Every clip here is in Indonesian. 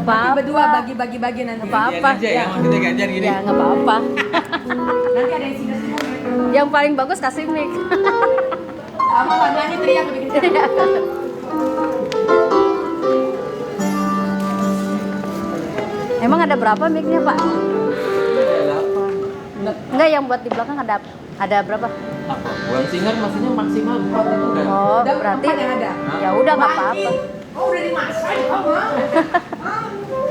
nggak apa-apa. Berdua bagi-bagi nanti. Nggak apa-apa. Aja ya, maksudnya gantian gini. Ya nggak apa-apa. Nanti ada yang sini semua. Yang paling bagus kasih mic. Kamu nggak nyanyi teriak bikin. Emang ada berapa mic-nya, Pak? Enggak, yang buat di belakang ada berapa? Apa? Buat singer maksudnya maksimal 4 itu kan? Oh, Udah berarti empat yang ada. ya udah nggak apa-apa. Oh udah dimasak, kamu.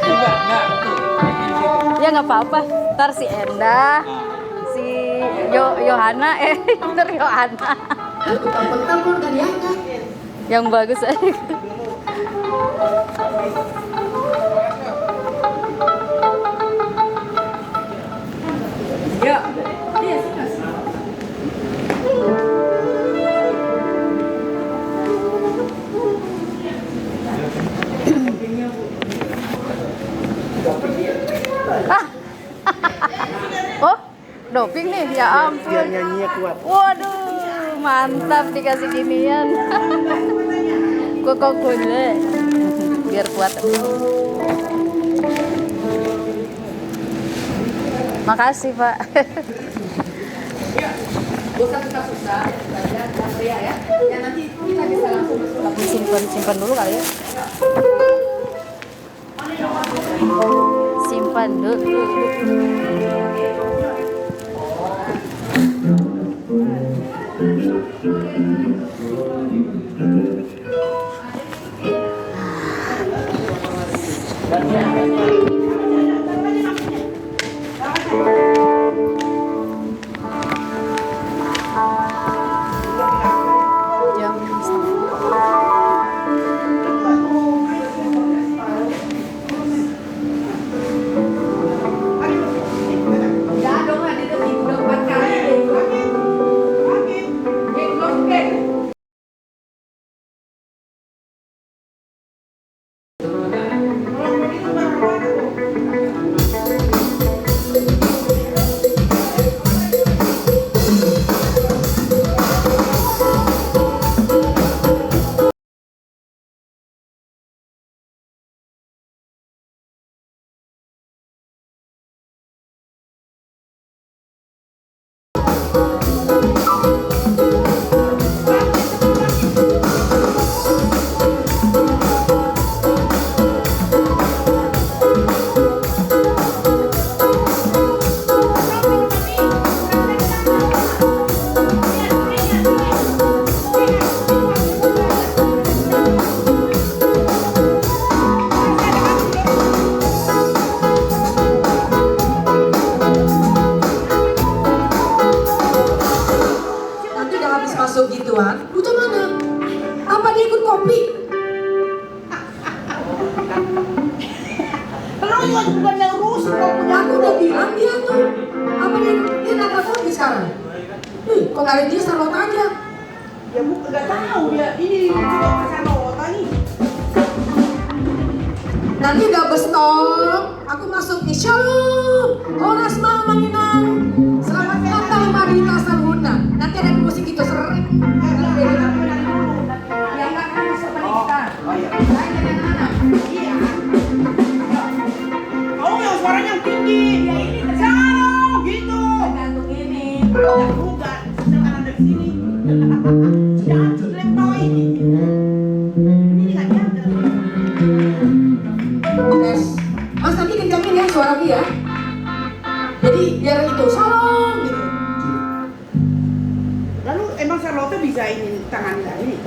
Enggak, tuh. Pengen gitu. Ya nggak apa-apa. Ntar si Endah, si Yohana, bener Yohana. Bentar pun udah diangkat. Yang bagus aja. Ya. Iya sih. Ah. Oh, doping nih, ya ampun. Biar nyanyinya kuat. Waduh, mantap dikasih ginian. Kok kule. Biar kuat. Makasih, Pak. Bosan tetap susah, belajar dan ria ya. Ya nanti kita bisa langsung masuk. Tapi simpan dulu kali ya. Simpan dulu. Jam Ya dong, ada di udah 4 kali. Nanti udah habis masuk gituan, Buta mana? Apa dia ikut kopi? Terus bukan yang rusuh kok punya. Aku udah bilang dia tuh. Apa dia nggak kopi sekarang? Kok nggak ada dia Charlotte aja? Ya bu, nggak tahu dia ini juga pasangan Ota nih. Nanti udah bestop, aku masuk nih. Shalom, Horas Manginang. Selamat datang Marita Salhuna. Nanti ada musik itu sering. Ya nggak kan masuk pendidikan. Oh iya. Lain dengan anak. Iya. Oh yang suaranya tinggi. Ya ini terjauh gitu. Tergantung ini. Ya bukan, sekarang ada di sini. Jangan jelek bawah ini. Ini nggak diangkat. Tes. Mas nanti kencangin ya suara dia. Jadi biar itu salam gitu. Lalu emang Charlotte bisa ini tangan nggak ini?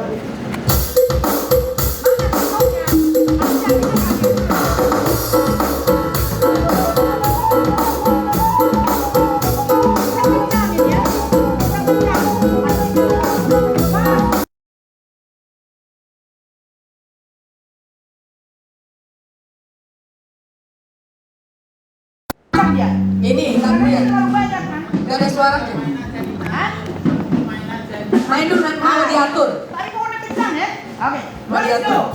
Ini lagunya. Gak ada suaranya. Main dulu nanti mau diatur. Tadi mau kencang ya? Oke. Mau diatur.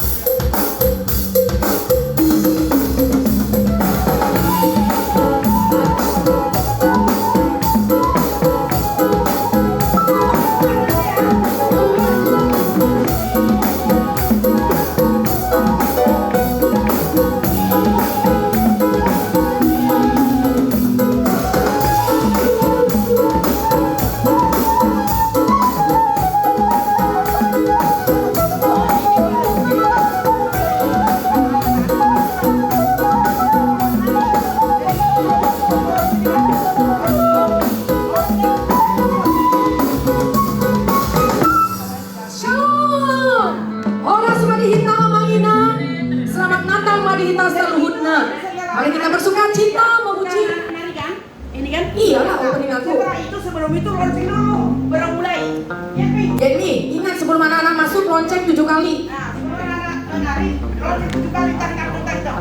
sebelum itu launching dulu, baru mulai. Ya, Pi. Jenny, ingat sebelum anak-anak masuk lonceng 7 kali. Nah, sebelum anak nari, launching 7 kali tarik kartu itu.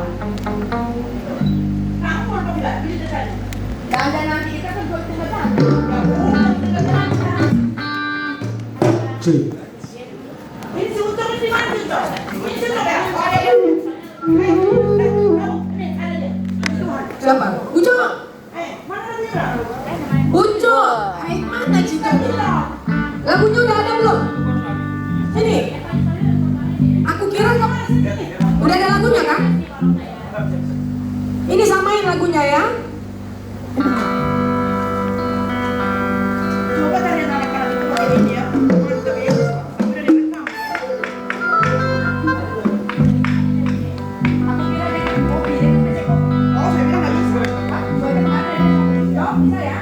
Kamu mau apa tidak? Bisa tadi. Dan nanti kita kan buat tengah. Ini si Untung ini mana tuh? Ini sudah ya? Oh, ada dia. Ada dia. Siapa? Ujo. Mana dia? Ujo. Hai, mana Cito? Lagunya udah ada belum? Sini. Aku kira kok. Udah ada lagunya kan? Ini samain lagunya ya. Coba cari anak-anak itu pakai ini ya. Kalau kita ya, udah direkam. Oh, saya bilang nggak bisa. Bisa ya?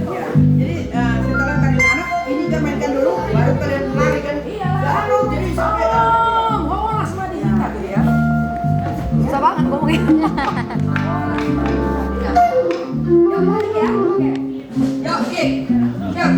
Ya, jadi setelah tadi anak ini kita mainkan dulu, baru kalian lari kan. Lalu jadi sampai Horas mah dihinta gitu ya. Susah banget ngomongnya. Yuk balik ya. Oke. Yuk, oke. Yuk.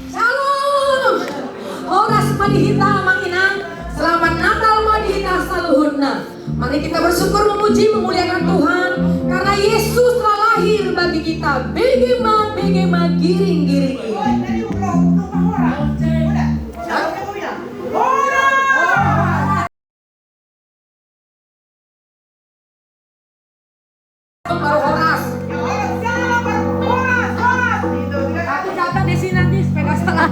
Shalom. Horas madihita manginang. Selamat Natal madihita saluhunna. Mari kita bersyukur, memuji, memuliakan Tuhan karena Yesus telah lahir bagi kita. Bagaimana giring-giring. tadi udah orang. Udah. Siapa yang mau bilang? Orang. Baru horas. Ya orang siapa? Horas. Itu kan. Aku catat di sini nanti supaya nggak salah.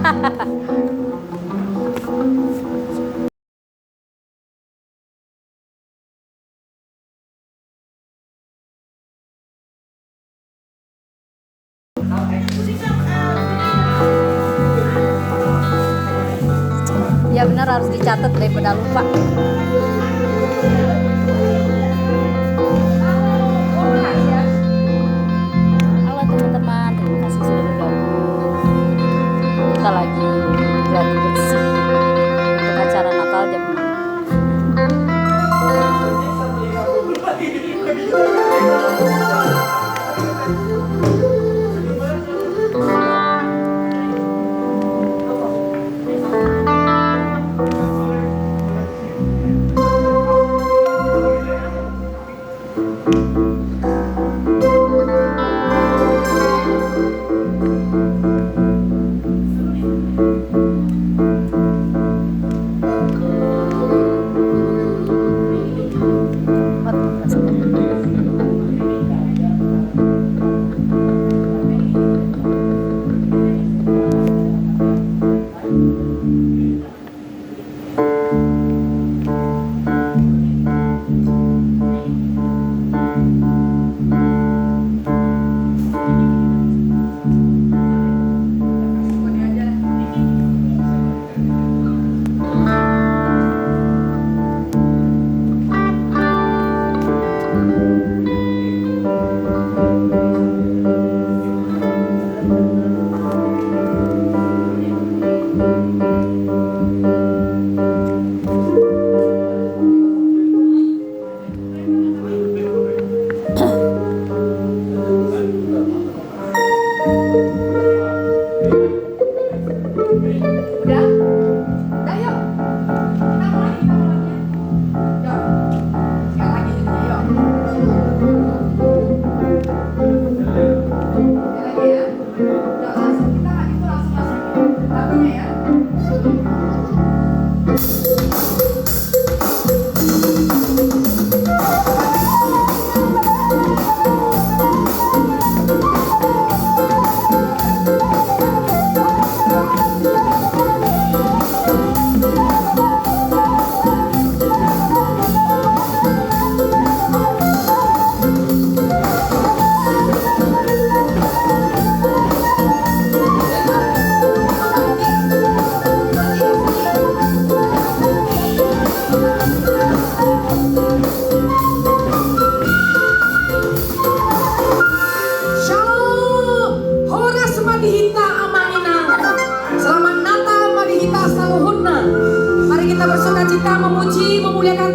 Ya benar harus dicatat daripada lupa. Halo teman-teman, terima kasih sudah bergabung. Kita lagi gladi bersih untuk acara Natal jam 6.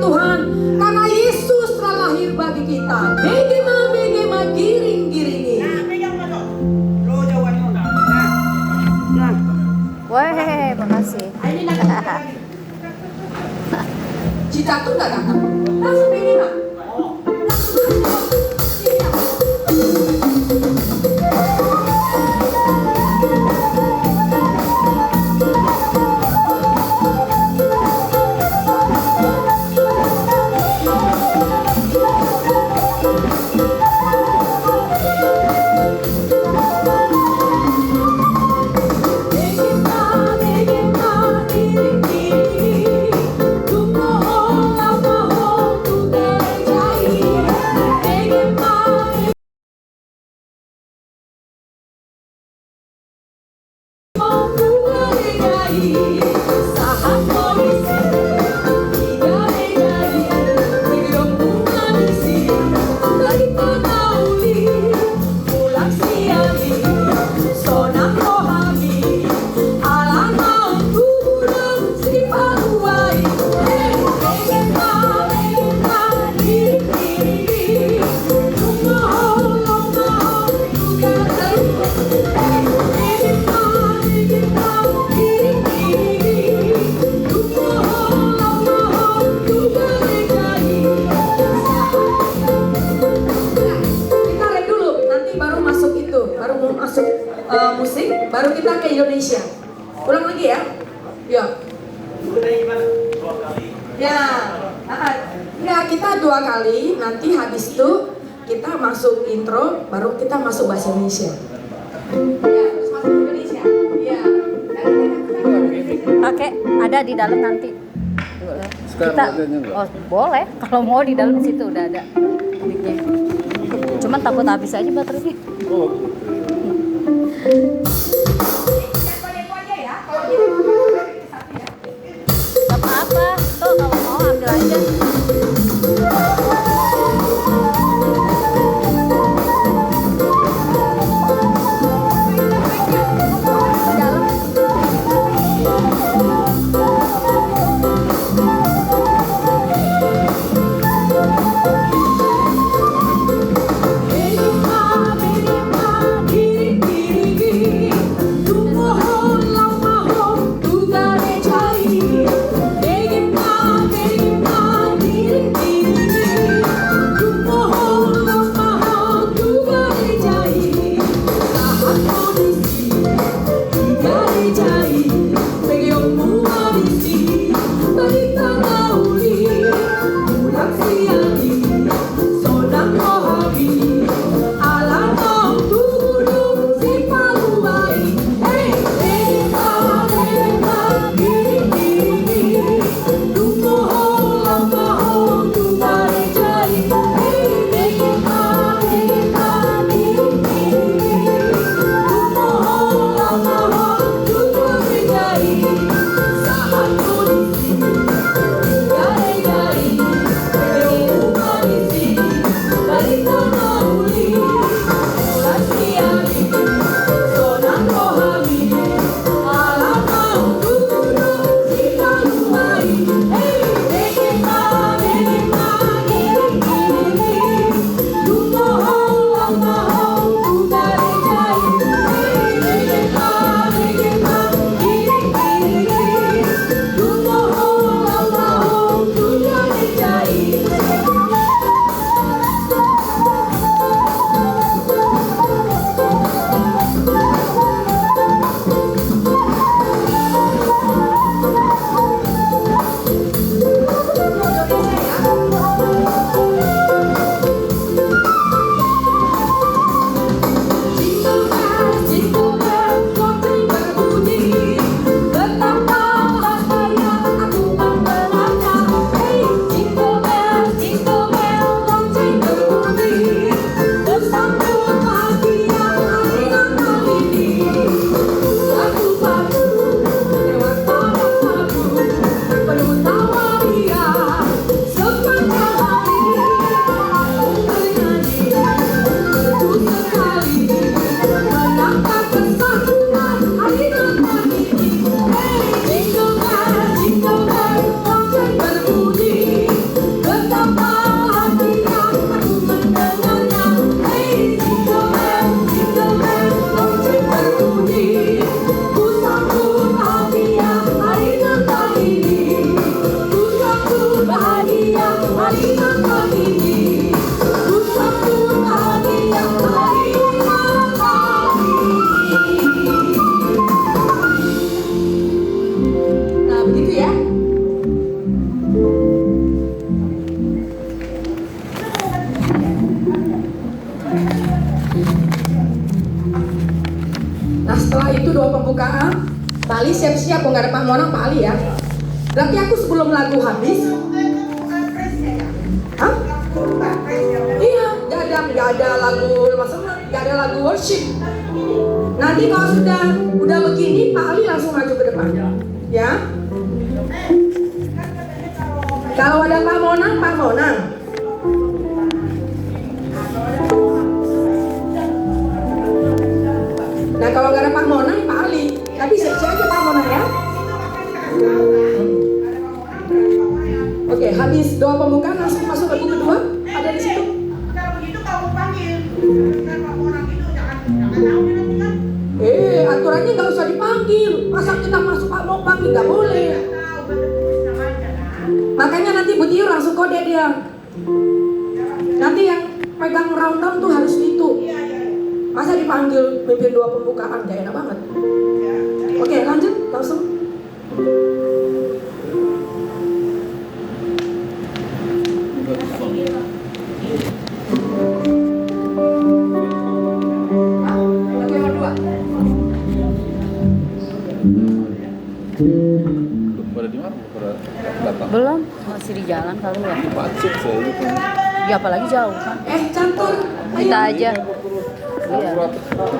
Tuhan, karena Yesus telah lahir bagi kita. Begema giring-giringi. Nah, pegang masuk. Lo jauhan lo enggak. Nah. Weh, makasih. Ini nak. Cita tuh nggak datang. Langsung begema. Musik, baru kita ke Indonesia. Ulang lagi ya. Ya. Ya, kita 2 kali. Nanti habis itu kita masuk intro, baru kita masuk bahasa Indonesia. Ya, terus masuk Indonesia. Ya. Oke, ada di dalam nanti. Kita, oh boleh. Kalau mau di dalam situ udah ada. Cuman takut habis aja baterainya. Gak apa-apa, tuh kalau mau ambil aja. pembukaan. Pak Ali siap-siap, kok nggak ada Pak Monang, Pak Ali ya. Berarti aku sebelum lagu habis, hah? Iya, nggak ada lagu, maksudnya nggak ada lagu worship. Nanti kalau udah begini, Pak Ali langsung maju ke depan, ya. Kalau ada Pak Monang, Pak Monang. Nah kalau nggak ada Pak Monang, Pak Ali. Tapi siap-siap aja Pak Monang ya. Oke, habis doa pembukaan langsung masuk lagu kedua. Ada di situ. Kalau begitu kamu panggil. Kan Pak Monang itu jangan tahu dia nanti kan. Aturannya nggak usah dipanggil. Masa kita masuk Pak mau panggil nggak boleh. Tahu betul sama aja kan. Makanya nanti Bu Tiu langsung kode dia. Nanti yang pegang rundown tuh harus itu. Iya. Masa dipanggil pimpin doa pembukaan, gak enak banget. Oke, lanjut langsung. Lagu yang kedua. Pada di mana? Pada datang. Belum, masih di jalan kali ya. Macet saya itu. Ya apalagi jauh kan. Cantur. Kita aja. Iya.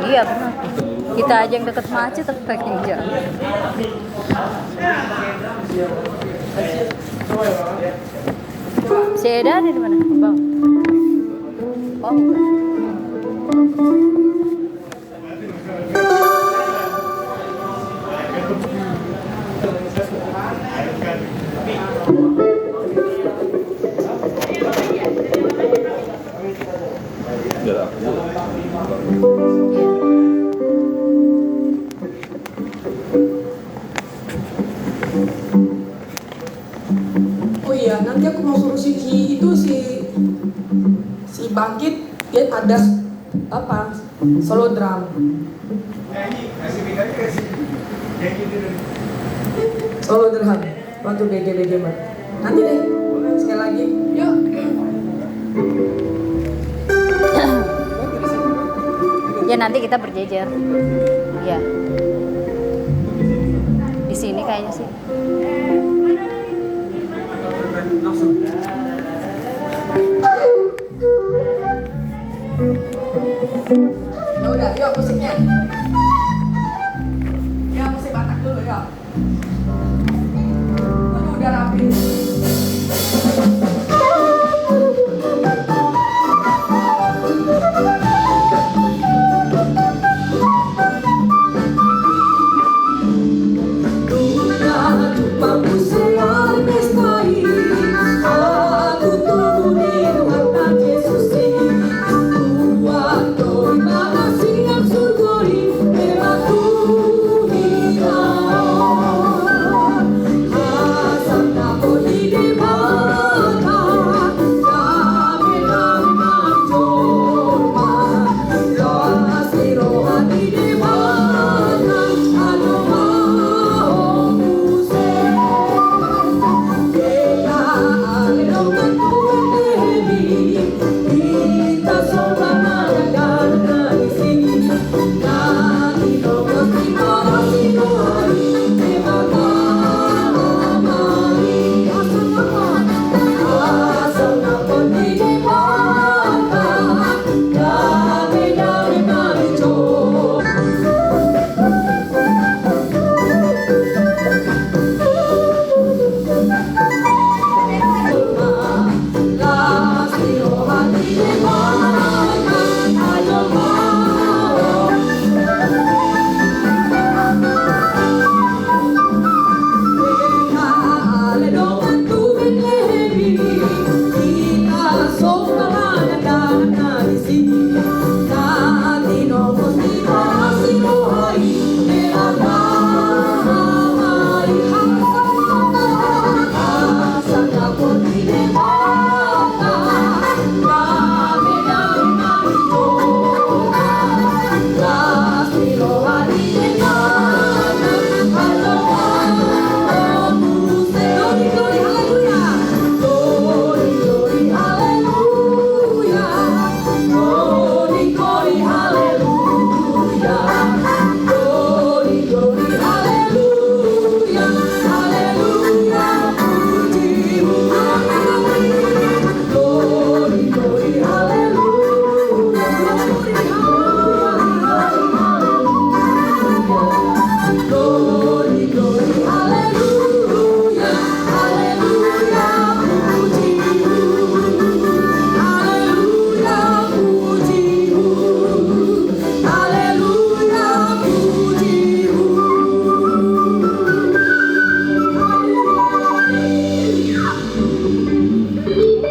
Iya benar. Kita aja yang deket macet tapi pengen jauh. Si Eda ada di mana? Bang. Oh. Oh iya, nanti aku mau suruh si Bangkit, dia ada apa? Solo drum. Solo drum. Waktu BG Mbak. Nanti deh. Sekali lagi. Yuk. Ya nanti kita berjejer. Ya. Di sini kayaknya sih. Ya udah, yuk musiknya. Ya musik Batak dulu yuk. Udah rapi.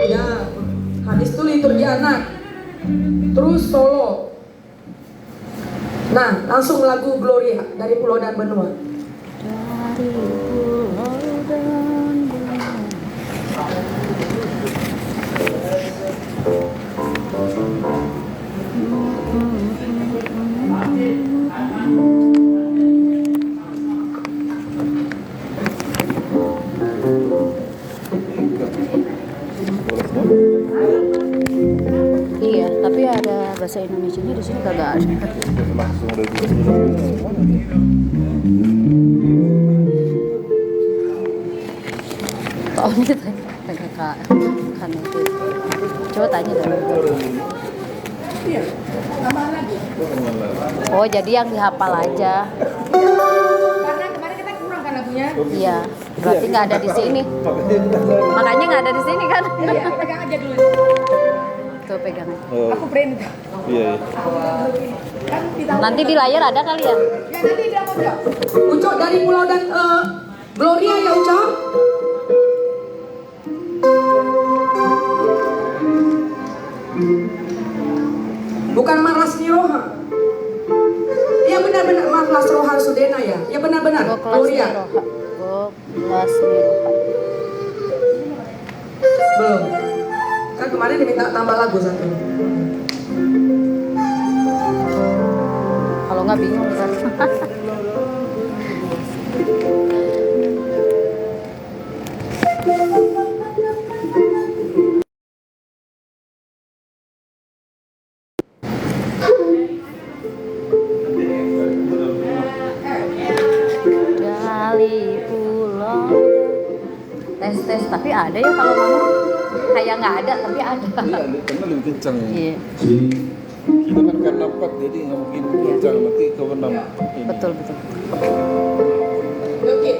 Ya, hadis itu liturgi anak. Terus solo. Nah, langsung lagu Gloria dari Pulau dan Benua. Dari pulau dan benua. Boleh semua? Iya, tapi ada bahasa Indonesianya di sini kagak ada. Langsung dari semuanya. Taunya tanya kan itu. Coba tanya dulu. Iya, tambahan lagi. Oh, jadi yang dihafal aja. Karena kemarin kita kurang kan lagunya. Iya, berarti nggak ada di sini. Makanya nggak ada di sini kan? Iya, pegang aja dulu. Tuh pegang aja. Oh, Aku print. iya. Kan ditambah. Nanti di layar ada kali ya? Ya nanti dia mau jawab. Ucok dari Pulau dan Gloria ya Ucok. Bukan Maras Niroha. Iya benar-benar Maras Rohan Sudena ya. Ya benar-benar. Go kelas Gloria. Niroha. Go kelas Niroha. Belum. Kan kemarin diminta tambah lagu satu. Kalau nggak bingung kan? Dari pulau. Tes tapi ada ya kalau ngomong kayak nggak ada tapi ada. Iya, karena lebih kencang. Iya, Kita kan karena 4 jadi nggak mungkin kencang nanti ke 6. betul. Oke.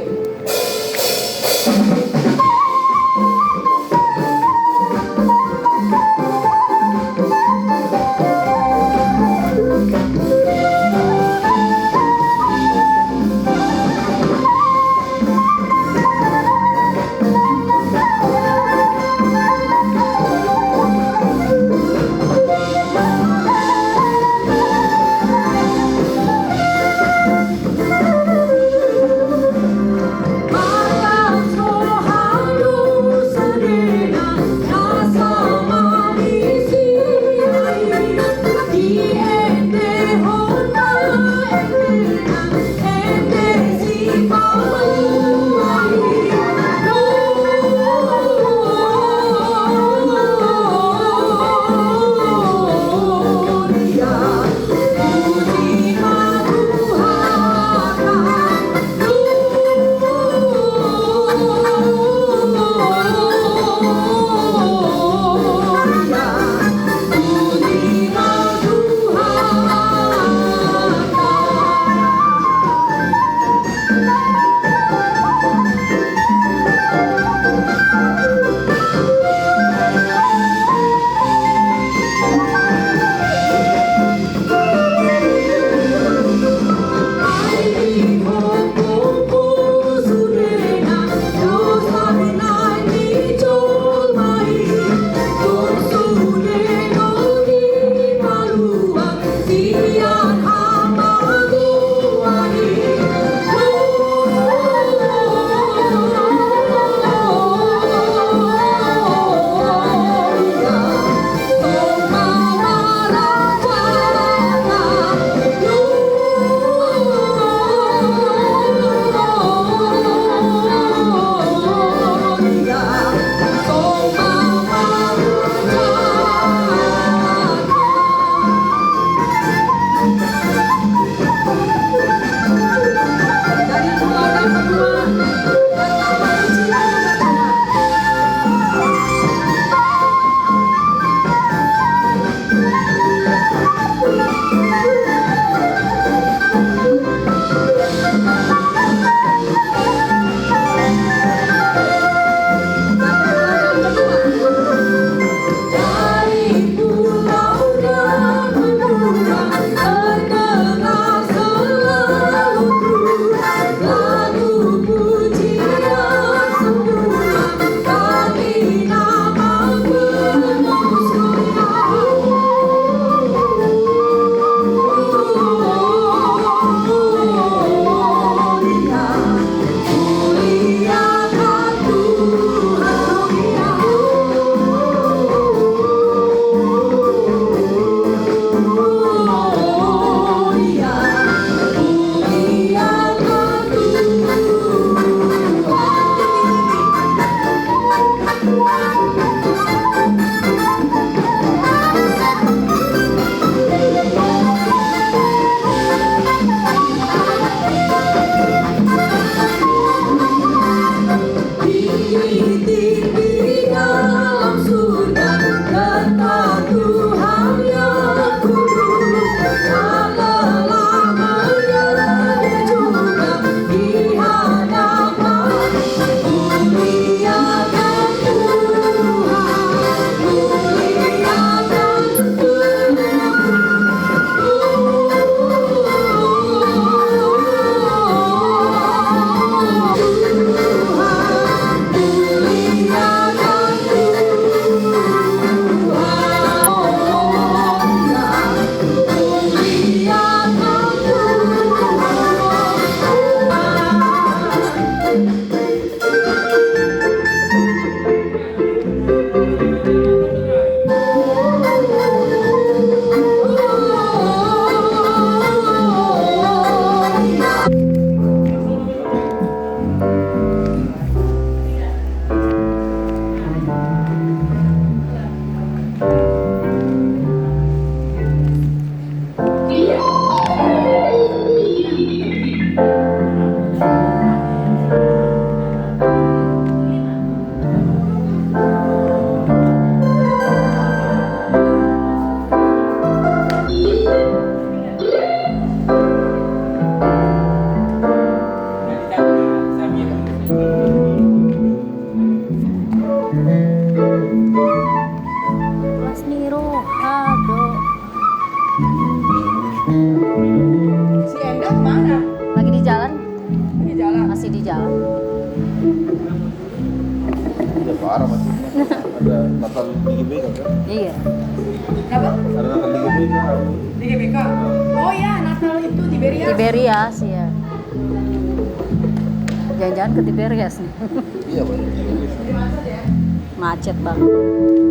parah macetnya. Ada Natal di GBK kan? Iya. Kenapa? Ada Natal di GBK. Di GBK. Oh ya, Natal itu di Beria. Tiberias ya. Jangan-jangan ke Tiberias nih. Iya banyak. Macet banget.